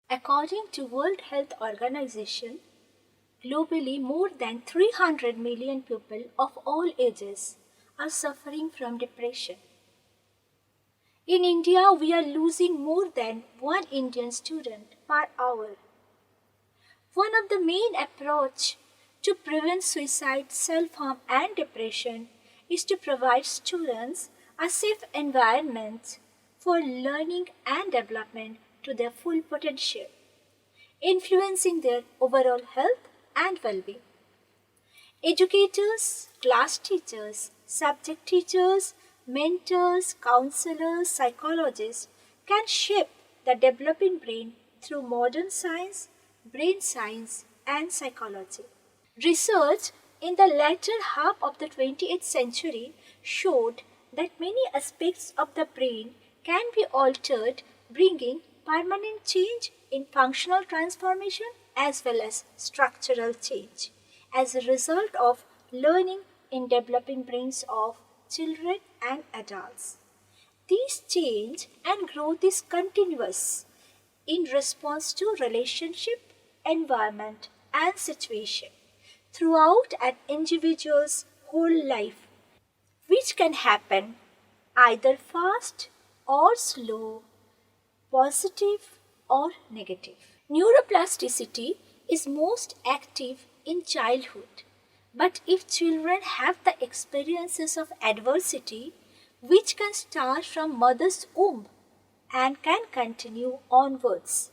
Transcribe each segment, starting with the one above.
According to World Health Organization, globally more than 300 million people of all ages are suffering from depression. In India, we are losing more than one Indian student per hour. One of the main approach to prevent suicide, self-harm and depression is to provide students a safe environment for learning and development to their full potential, influencing their overall health and well-being. Educators, class teachers, subject teachers, mentors, counselors, psychologists can shape the developing brain through modern science, brain science, and psychology. Research in the latter half of the 20th century showed that many aspects of the brain can be altered, bringing permanent change in functional transformation as well as structural change as a result of learning in developing brains of children and adults. This change and growth is continuous in response to relationship, environment, and situation throughout an individual's whole life, which can happen either fast or slow, positive or negative. Neuroplasticity is most active in childhood, but if children have the experiences of adversity, which can start from mother's womb and can continue onwards,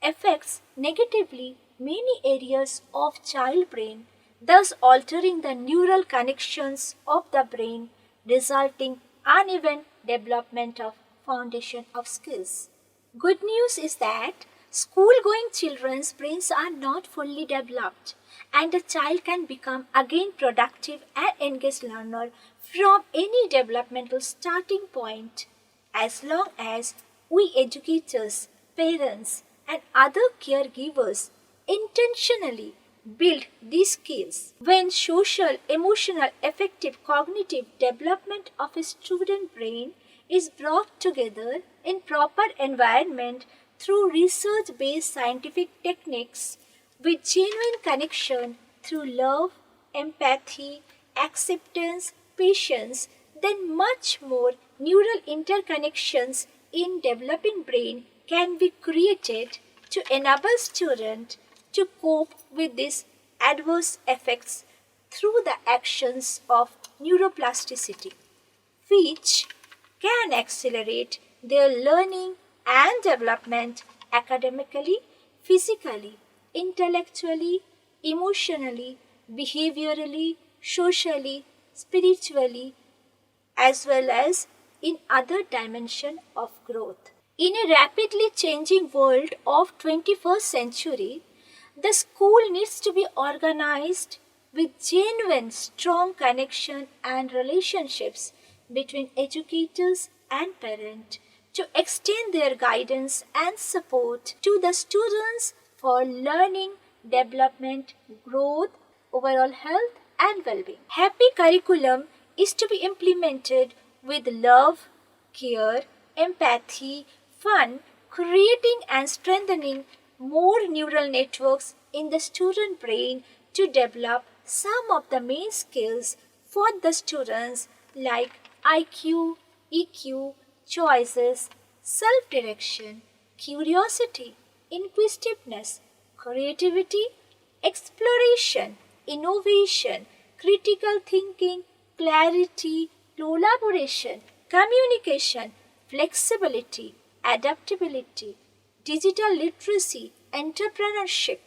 affects negatively many areas of child brain, thus altering the neural connections of the brain, resulting uneven development of foundation of skills. Good news is that school-going children's brains are not fully developed and a child can become again productive and engaged learner from any developmental starting point as long as we educators, parents and other caregivers intentionally build these skills. When social, emotional, affective, cognitive development of a student brain is brought together in proper environment through research-based scientific techniques with genuine connection through love, empathy, acceptance, patience, then much more neural interconnections in developing brain can be created to enable students to cope with these adverse effects through the actions of neuroplasticity, which can accelerate their learning and development academically, physically, intellectually, emotionally, behaviorally, socially, spiritually, as well as in other dimension of growth. In a rapidly changing world of 21st century, the school needs to be organized with genuine strong connection and relationships between educators and parents to extend their guidance and support to the students for learning, development, growth, overall health and well-being. Happy curriculum is to be implemented with love, care, empathy, fun, creating and strengthening more neural networks in the student brain to develop some of the main skills for the students like IQ, EQ, choices, self-direction, curiosity, inquisitiveness, creativity, exploration, innovation, critical thinking, clarity, collaboration, communication, flexibility, adaptability, digital literacy, entrepreneurship,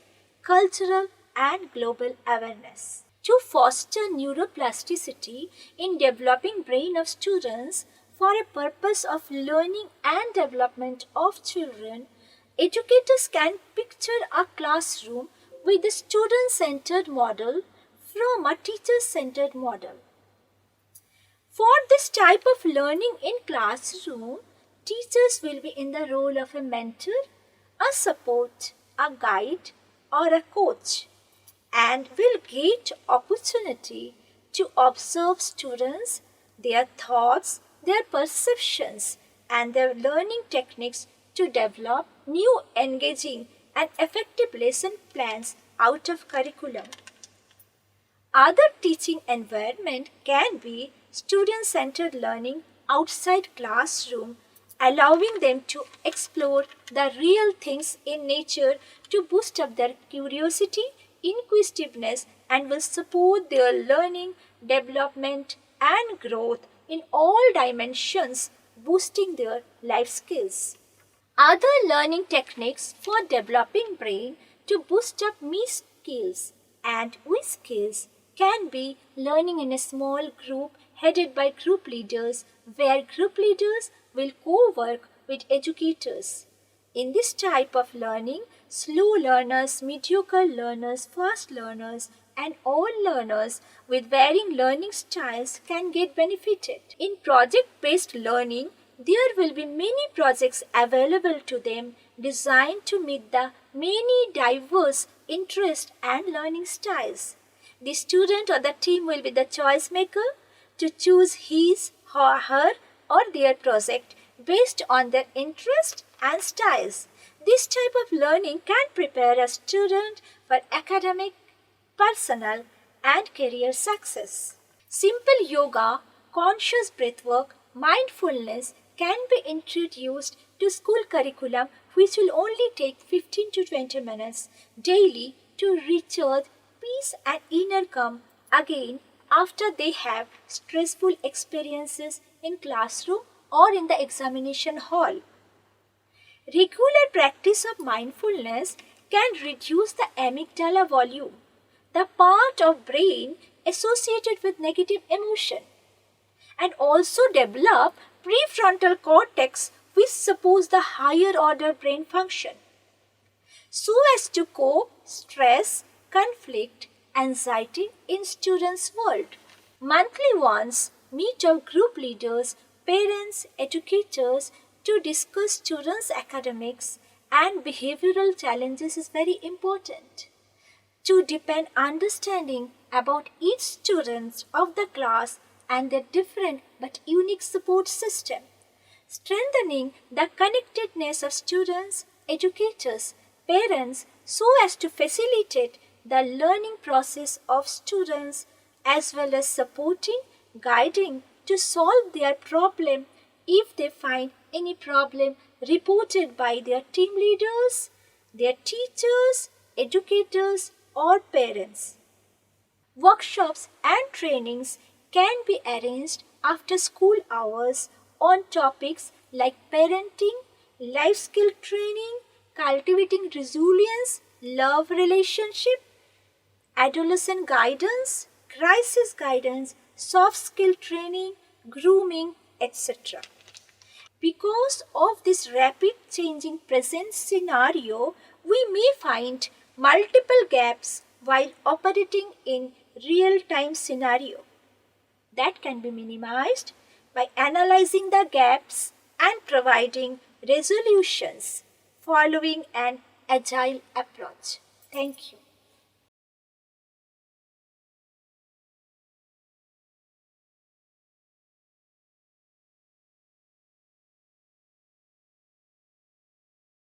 cultural and global awareness. To foster neuroplasticity in developing brain of students for a purpose of learning and development of children, educators can picture a classroom with a student-centered model from a teacher-centered model. For this type of learning in classroom, teachers will be in the role of a mentor, a support, a guide, or a coach, and will get opportunity to observe students, their thoughts, their perceptions, and their learning techniques to develop new engaging and effective lesson plans out of curriculum. Other teaching environment can be student-centered learning outside classroom, allowing them to explore the real things in nature to boost up their curiosity, inquisitiveness, and will support their learning, development, and growth in all dimensions, boosting their life skills. Other learning techniques for developing brain to boost up me skills and we skills can be learning in a small group headed by group leaders, where group leaders will co-work with educators. In this type of learning, slow learners, mediocre learners, fast learners, and all learners with varying learning styles can get benefited. In project-based learning, there will be many projects available to them designed to meet the many diverse interests and learning styles. The student or the team will be the choice maker to choose his or her or their project based on their interest and styles. This type of learning can prepare a student for academic, personal, and career success. Simple yoga, conscious breathwork, mindfulness can be introduced to school curriculum, which will only take 15 to 20 minutes daily to recharge peace and inner calm again after they have stressful experiences in classroom or in the examination hall. Regular practice of mindfulness can reduce the amygdala volume, the part of brain associated with negative emotion, and also develop prefrontal cortex, which supports the higher order brain function, so as to cope stress, conflict, anxiety in students' world. Monthly ones meet of group leaders, parents, educators to discuss students' academics and behavioral challenges is very important. To deepen understanding about each student of the class and their different but unique support system, strengthening the connectedness of students, educators, parents so as to facilitate the learning process of students as well as supporting, guiding to solve their problem if they find any problem reported by their team leaders, their teachers, educators, or parents. Workshops and trainings can be arranged after school hours on topics like parenting, life skill training, cultivating resilience, love relationship, adolescent guidance, crisis guidance, soft skill training, grooming, etc. Because of this rapid changing present scenario, we may find multiple gaps while operating in real-time scenario. That can be minimized by analyzing the gaps and providing resolutions following an agile approach. Thank you.